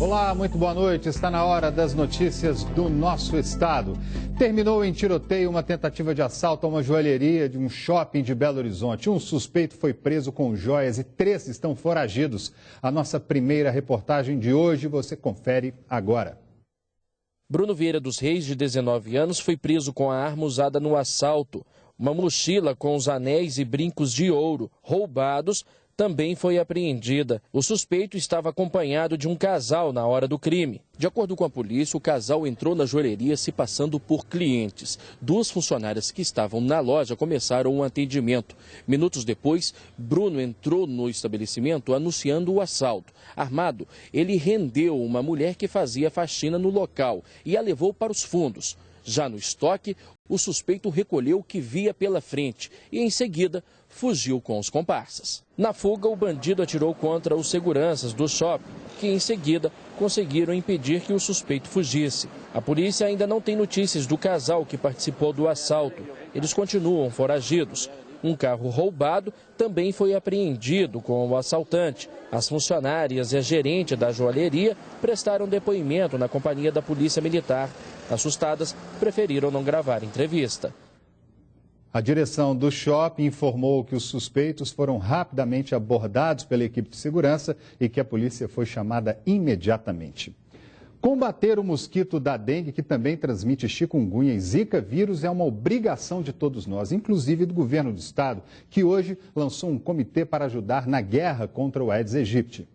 Olá, muito boa noite. Está na hora das notícias do nosso estado. Terminou em tiroteio uma tentativa de assalto a uma joalheria de um shopping de Belo Horizonte. Um suspeito foi preso com joias e 3 estão foragidos. A nossa primeira reportagem de hoje você confere agora. Bruno Vieira dos Reis, de 19 anos, foi preso com a arma usada no assalto. Uma mochila com os anéis e brincos de ouro roubados também foi apreendida. O suspeito estava acompanhado de um casal na hora do crime. De acordo com a polícia, o casal entrou na joalheria se passando por clientes. 2 funcionárias que estavam na loja começaram um atendimento. Minutos depois, Bruno entrou no estabelecimento anunciando o assalto. Armado, ele rendeu uma mulher que fazia faxina no local e a levou para os fundos. Já no estoque, o suspeito recolheu o que via pela frente e, em seguida, fugiu com os comparsas. Na fuga, o bandido atirou contra os seguranças do shopping, que, em seguida, conseguiram impedir que o suspeito fugisse. A polícia ainda não tem notícias do casal que participou do assalto. Eles continuam foragidos. Um carro roubado também foi apreendido com o assaltante. As funcionárias e a gerente da joalheria prestaram depoimento na companhia da Polícia Militar. Assustadas, preferiram não gravar entrevista. A direção do shopping informou que os suspeitos foram rapidamente abordados pela equipe de segurança e que a polícia foi chamada imediatamente. Combater o mosquito da dengue, que também transmite chikungunya e zika vírus, é uma obrigação de todos nós, inclusive do governo do estado, que hoje lançou um comitê para ajudar na guerra contra o Aedes aegypti.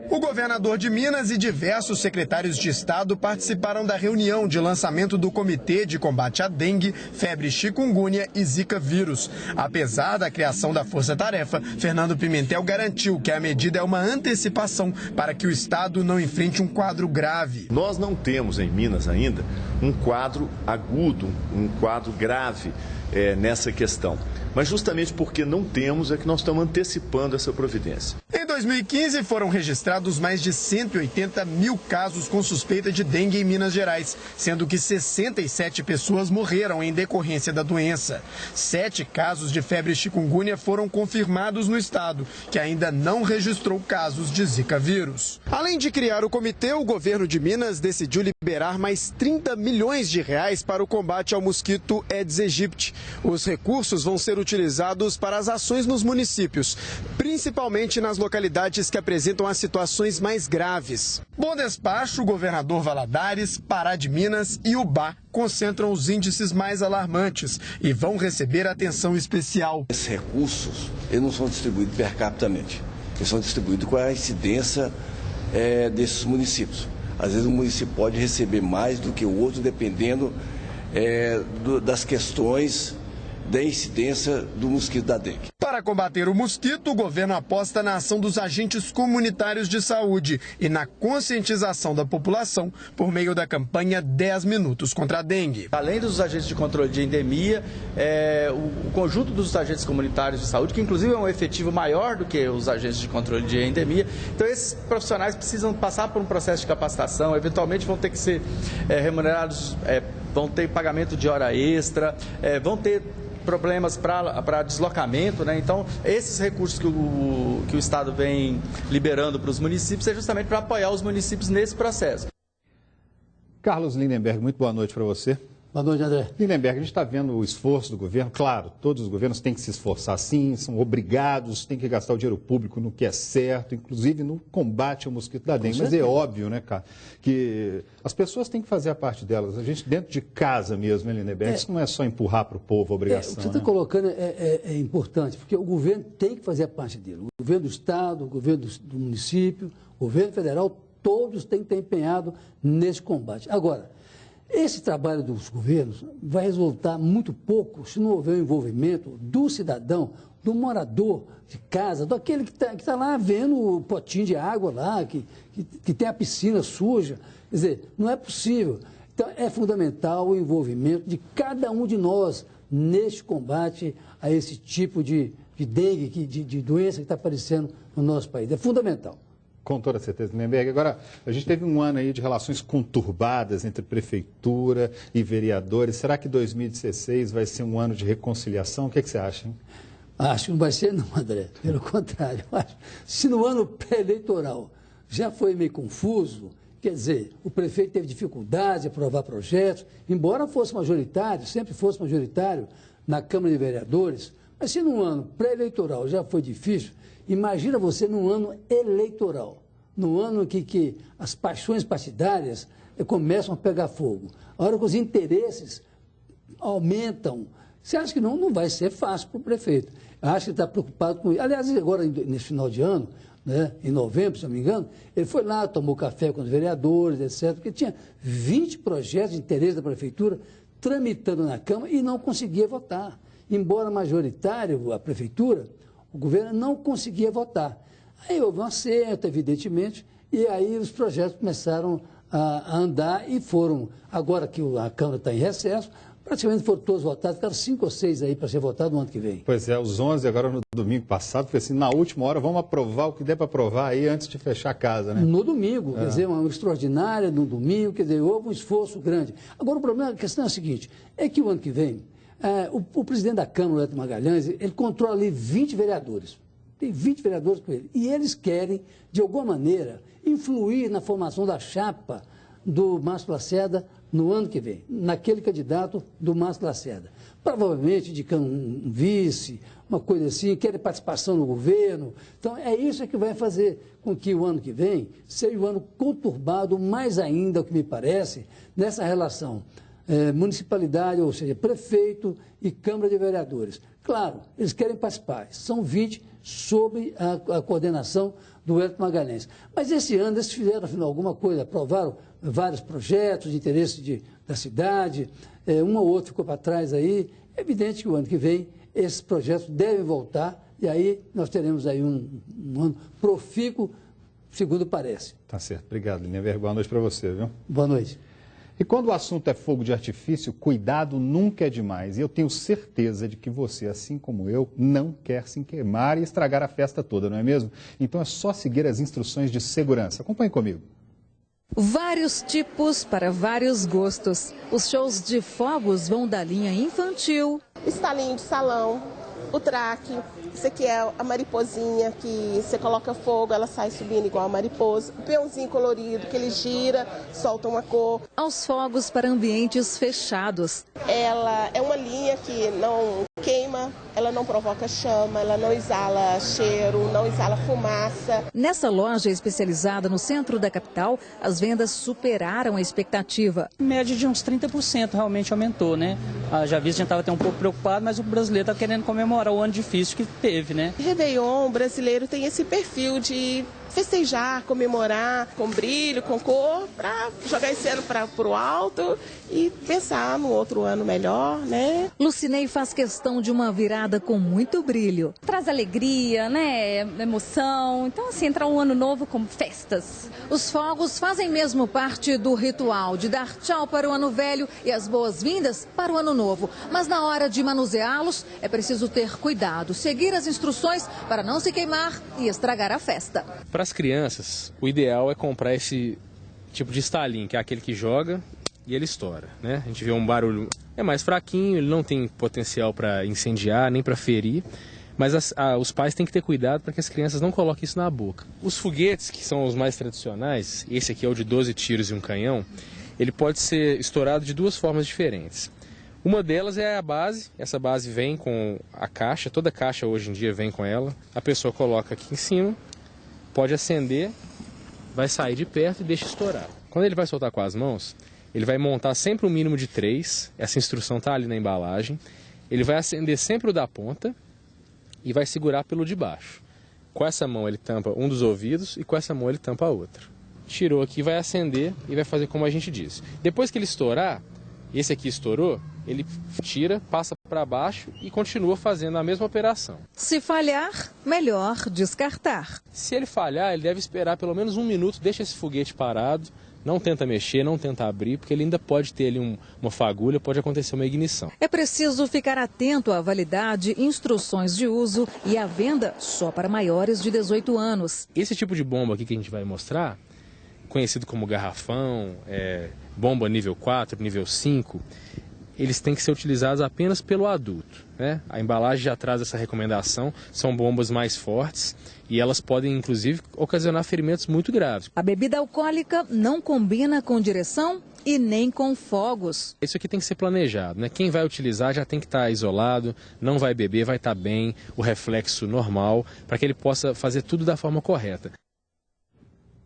O governador de Minas e diversos secretários de Estado participaram da reunião de lançamento do Comitê de Combate à Dengue, Febre Chikungunya e Zika vírus. Apesar da criação da força-tarefa, Fernando Pimentel garantiu que a medida é uma antecipação para que o Estado não enfrente um quadro grave. Nós não temos em Minas ainda um quadro agudo, um quadro grave nessa questão. Mas justamente porque não temos é que nós estamos antecipando essa providência. Em 2015, foram registrados mais de 180 mil casos com suspeita de dengue em Minas Gerais, sendo que 67 pessoas morreram em decorrência da doença. 7 casos de febre chikungunya foram confirmados no estado, que ainda não registrou casos de Zika vírus. Além de criar o comitê, o governo de Minas decidiu liberar mais 30 milhões de reais para o combate ao mosquito Aedes aegypti. Os recursos vão ser utilizados para as ações nos municípios, principalmente nas localidades que apresentam as situações mais graves. Bom Despacho, Governador Valadares, Pará de Minas e Ubá concentram os índices mais alarmantes e vão receber atenção especial. Esses recursos eles não são distribuídos per capitamente, eles são distribuídos com a incidência desses municípios. Às vezes o município pode receber mais do que o outro, dependendo das questões da incidência do mosquito da dengue. Para combater o mosquito, o governo aposta na ação dos agentes comunitários de saúde e na conscientização da população por meio da campanha 10 minutos contra a dengue. Além dos agentes de controle de endemia, o conjunto dos agentes comunitários de saúde, que inclusive é um efetivo maior do que os agentes de controle de endemia. Então esses profissionais precisam passar por um processo de capacitação, eventualmente vão ter que ser remunerados, vão ter pagamento de hora extra, vão ter problemas para deslocamento, né? Então, esses recursos que o Estado vem liberando para os municípios é justamente para apoiar os municípios nesse processo. Carlos Lindenberg, muito boa noite para você. Boa noite, André. Lindenberg, a gente está vendo o esforço do governo. Claro, todos os governos têm que se esforçar sim, são obrigados, têm que gastar o dinheiro público no que é certo, inclusive no combate ao mosquito da dengue. Mas é óbvio, né, cara, que as pessoas têm que fazer a parte delas. A gente dentro de casa mesmo, né, Lindenberg? Isso não é só empurrar para o povo a obrigação. O que você está colocando é importante, porque o governo tem que fazer a parte dele. O governo do Estado, o governo do município, o governo federal, todos têm que estar empenhados nesse combate. Agora, esse trabalho dos governos vai resultar muito pouco se não houver o envolvimento do cidadão, do morador de casa, daquele que tá lá vendo o potinho de água lá, que tem a piscina suja. Quer dizer, não é possível. Então, é fundamental o envolvimento de cada um de nós neste combate a esse tipo de dengue, de doença que está aparecendo no nosso país. É fundamental. Com toda certeza, Lindenberg. Agora, a gente teve um ano aí de relações conturbadas entre prefeitura e vereadores. Será que 2016 vai ser um ano de reconciliação? O que você acha, hein? Acho que não vai ser não, André. Pelo contrário. Se no ano pré-eleitoral já foi meio confuso. Quer dizer, o prefeito teve dificuldade de aprovar projetos, embora fosse majoritário, sempre fosse majoritário na Câmara de Vereadores, mas se num ano pré-eleitoral já foi difícil, imagina você num ano eleitoral, no ano que as paixões partidárias começam a pegar fogo, a hora que os interesses aumentam. Você acha que não vai ser fácil para o prefeito? Eu acho que ele está preocupado com isso. Aliás, agora, nesse final de ano, né, em novembro, se não me engano, ele foi lá, tomou café com os vereadores, etc., porque tinha 20 projetos de interesse da prefeitura tramitando na Câmara e não conseguia votar. Embora majoritário a prefeitura, o governo não conseguia votar. Aí houve um acerto, evidentemente, e aí os projetos começaram a andar e foram, agora que a Câmara está em recesso, praticamente foram todos votados, ficaram 5 ou 6 aí para ser votado no ano que vem. Pois é, os 11 agora no domingo passado, foi assim, na última hora, vamos aprovar o que der para aprovar aí antes de fechar a casa, né? No domingo, quer dizer, uma extraordinária no domingo, quer dizer, houve um esforço grande. Agora, o problema, a questão é a seguinte, é que o ano que vem, o presidente da Câmara, o Hélio Magalhães, ele controla ali 20 vereadores. Tem 20 vereadores com ele. E eles querem, de alguma maneira, influir na formação da chapa do Márcio Lacerda no ano que vem, naquele candidato do Márcio Lacerda. Provavelmente indicando um vice, uma coisa assim, querem participação no governo. Então, é isso que vai fazer com que o ano que vem seja um ano conturbado, mais ainda, o que me parece, nessa relação municipalidade, ou seja, prefeito e Câmara de Vereadores. Claro, eles querem participar, são 20 sob a coordenação do Hélio Magalhães. Mas esse ano eles fizeram, afinal, alguma coisa, aprovaram vários projetos de interesse da cidade, um ou outro ficou para trás aí. É evidente que o ano que vem esses projetos devem voltar e aí nós teremos aí um ano profícuo, segundo parece. Tá certo, obrigado, Lindenberg. Boa noite para você, viu? Boa noite. E quando o assunto é fogo de artifício, cuidado nunca é demais. E eu tenho certeza de que você, assim como eu, não quer se queimar e estragar a festa toda, não é mesmo? Então é só seguir as instruções de segurança. Acompanhe comigo. Vários tipos para vários gostos. Os shows de fogos vão da linha infantil, estalinho de salão, o traque. Isso aqui é a mariposinha, que você coloca fogo, ela sai subindo igual a mariposa. O peãozinho colorido, que ele gira, solta uma cor. Aos fogos para ambientes fechados. Ela é uma linha que não queima, ela não provoca chama, ela não exala cheiro, não exala fumaça. Nessa loja especializada no centro da capital, as vendas superaram a expectativa. Em média de uns 30% realmente aumentou, né? Já vi, a gente estava até um pouco preocupado, mas o brasileiro está querendo comemorar o ano difícil que teve, né? Réveillon, o brasileiro tem esse perfil de festejar, comemorar com brilho, com cor, para jogar esse ano para o alto e pensar no outro ano melhor, né? Lucinei faz questão de uma virada com muito brilho. Traz alegria, né? Emoção. Então, assim, entrar um ano novo com festas. Os fogos fazem mesmo parte do ritual de dar tchau para o ano velho e as boas-vindas para o ano novo. Mas na hora de manuseá-los, é preciso ter cuidado, seguir as instruções para não se queimar e estragar a festa. Para as crianças, o ideal é comprar esse tipo de estalinho, que é aquele que joga e ele estoura, né? A gente vê um barulho, é mais fraquinho, ele não tem potencial para incendiar, nem para ferir, mas os pais têm que ter cuidado para que as crianças não coloquem isso na boca. Os foguetes, que são os mais tradicionais, esse aqui é o de 12 tiros e um canhão, ele pode ser estourado de duas formas diferentes. Uma delas é a base, essa base vem com a caixa, toda caixa hoje em dia vem com ela, a pessoa coloca aqui em cima, pode acender, vai sair de perto e deixa estourar. Quando ele vai soltar com as mãos, ele vai montar sempre um mínimo de 3, essa instrução está ali na embalagem. Ele vai acender sempre o da ponta e vai segurar pelo de baixo. Com essa mão ele tampa um dos ouvidos e com essa mão ele tampa a outra. Tirou aqui, vai acender e vai fazer como a gente disse. Depois que ele estourar, esse aqui estourou, ele tira, passa para baixo e continua fazendo a mesma operação. Se falhar, melhor descartar. Se ele falhar, ele deve esperar pelo menos 1 minuto, deixa esse foguete parado, não tenta mexer, não tenta abrir, porque ele ainda pode ter ali uma fagulha, pode acontecer uma ignição. É preciso ficar atento à validade, instruções de uso e à venda só para maiores de 18 anos. Esse tipo de bomba aqui que a gente vai mostrar, conhecido como garrafão, bomba nível 4, nível 5, eles têm que ser utilizados apenas pelo adulto, né? A embalagem já traz essa recomendação, são bombas mais fortes e elas podem, inclusive, ocasionar ferimentos muito graves. A bebida alcoólica não combina com direção e nem com fogos. Isso aqui tem que ser planejado, né? Quem vai utilizar já tem que estar isolado, não vai beber, vai estar bem, o reflexo normal, para que ele possa fazer tudo da forma correta.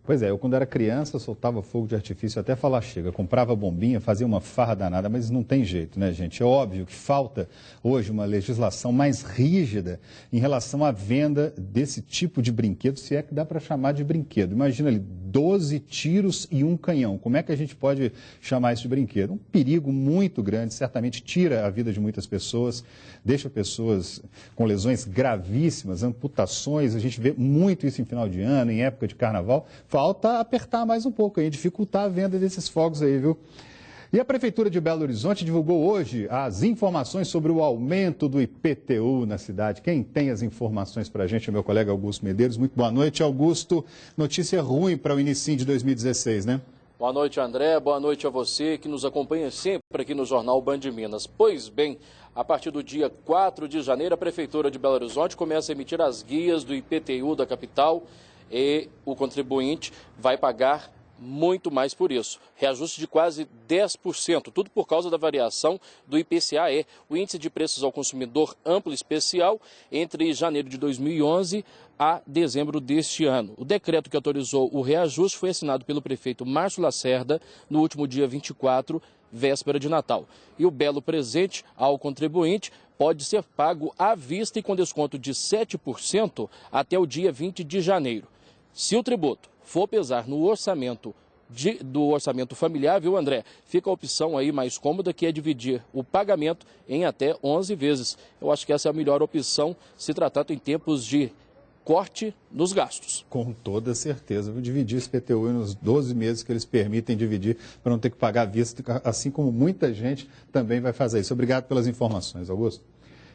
Pois é, eu quando era criança soltava fogo de artifício até falar chega, comprava bombinha, fazia uma farra danada, mas não tem jeito, né, gente? É óbvio que falta hoje uma legislação mais rígida em relação à venda desse tipo de brinquedo, se é que dá para chamar de brinquedo. Imagina ali, 12 tiros e um canhão. Como é que a gente pode chamar isso de brinquedo? Um perigo muito grande, certamente tira a vida de muitas pessoas, deixa pessoas com lesões gravíssimas, amputações. A gente vê muito isso em final de ano, em época de carnaval. Falta apertar mais um pouco aí, dificultar a venda desses fogos aí, viu? E a Prefeitura de Belo Horizonte divulgou hoje as informações sobre o aumento do IPTU na cidade. Quem tem as informações para a gente é meu colega Augusto Medeiros. Muito boa noite, Augusto. Notícia ruim para o início de 2016, né? Boa noite, André. Boa noite a você que nos acompanha sempre aqui no Jornal Band Minas. Pois bem, a partir do dia 4 de janeiro, a Prefeitura de Belo Horizonte começa a emitir as guias do IPTU da capital e o contribuinte vai pagar muito mais por isso. Reajuste de quase 10%, tudo por causa da variação do IPCA-E, o Índice de Preços ao Consumidor Amplo Especial, entre janeiro de 2011 a dezembro deste ano. O decreto que autorizou o reajuste foi assinado pelo prefeito Márcio Lacerda no último dia 24, véspera de Natal. E o belo presente ao contribuinte pode ser pago à vista e com desconto de 7% até o dia 20 de janeiro. Se o tributo for pesar no orçamento do orçamento familiar, viu, André? Fica a opção aí mais cômoda, que é dividir o pagamento em até 11 vezes. Eu acho que essa é a melhor opção, se tratando em tempos de corte nos gastos. Com toda certeza. Vou dividir esse IPTU nos 12 meses que eles permitem dividir para não ter que pagar à vista, assim como muita gente também vai fazer isso. Obrigado pelas informações, Augusto.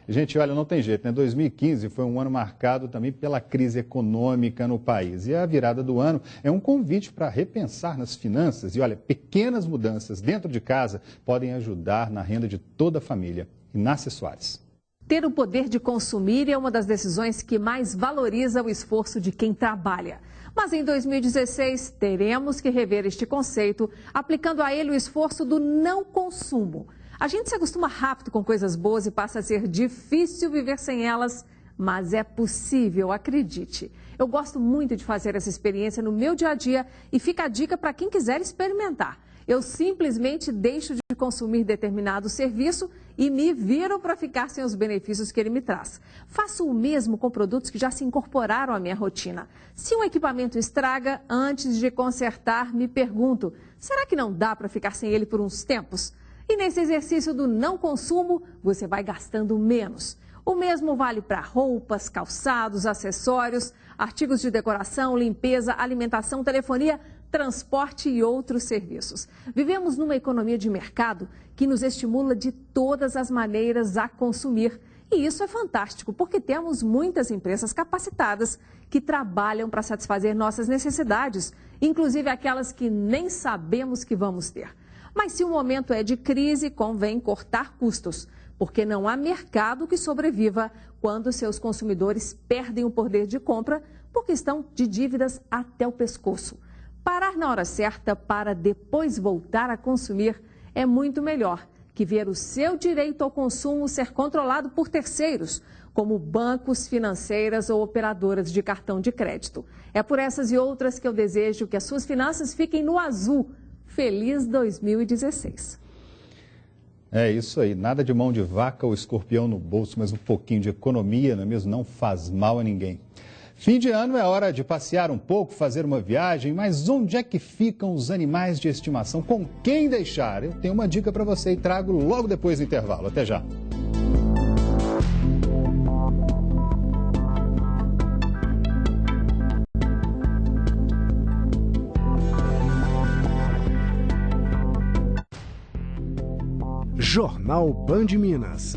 Gente, olha, não tem jeito, né? 2015 foi um ano marcado também pela crise econômica no país. E a virada do ano é um convite para repensar nas finanças. E olha, pequenas mudanças dentro de casa podem ajudar na renda de toda a família. Inácia Soares. Ter o poder de consumir é uma das decisões que mais valoriza o esforço de quem trabalha. Mas em 2016 teremos que rever este conceito, aplicando a ele o esforço do não consumo. A gente se acostuma rápido com coisas boas e passa a ser difícil viver sem elas, mas é possível, acredite. Eu gosto muito de fazer essa experiência no meu dia a dia e fica a dica para quem quiser experimentar. Eu simplesmente deixo de consumir determinado serviço e me viro para ficar sem os benefícios que ele me traz. Faço o mesmo com produtos que já se incorporaram à minha rotina. Se um equipamento estraga, antes de consertar, me pergunto, será que não dá para ficar sem ele por uns tempos? E nesse exercício do não consumo, você vai gastando menos. O mesmo vale para roupas, calçados, acessórios, artigos de decoração, limpeza, alimentação, telefonia, transporte e outros serviços. Vivemos numa economia de mercado que nos estimula de todas as maneiras a consumir. E isso é fantástico, porque temos muitas empresas capacitadas que trabalham para satisfazer nossas necessidades, inclusive aquelas que nem sabemos que vamos ter. Mas se o momento é de crise, convém cortar custos, porque não há mercado que sobreviva quando seus consumidores perdem o poder de compra porque estão de dívidas até o pescoço. Parar na hora certa para depois voltar a consumir é muito melhor que ver o seu direito ao consumo ser controlado por terceiros, como bancos, financeiras ou operadoras de cartão de crédito. É por essas e outras que eu desejo que as suas finanças fiquem no azul. Feliz 2016. É isso aí, nada de mão de vaca ou escorpião no bolso, mas um pouquinho de economia, não é mesmo? Não faz mal a ninguém. Fim de ano é hora de passear um pouco, fazer uma viagem, mas onde é que ficam os animais de estimação? Com quem deixar? Eu tenho uma dica para você e trago logo depois do intervalo. Até já. Jornal Band Minas.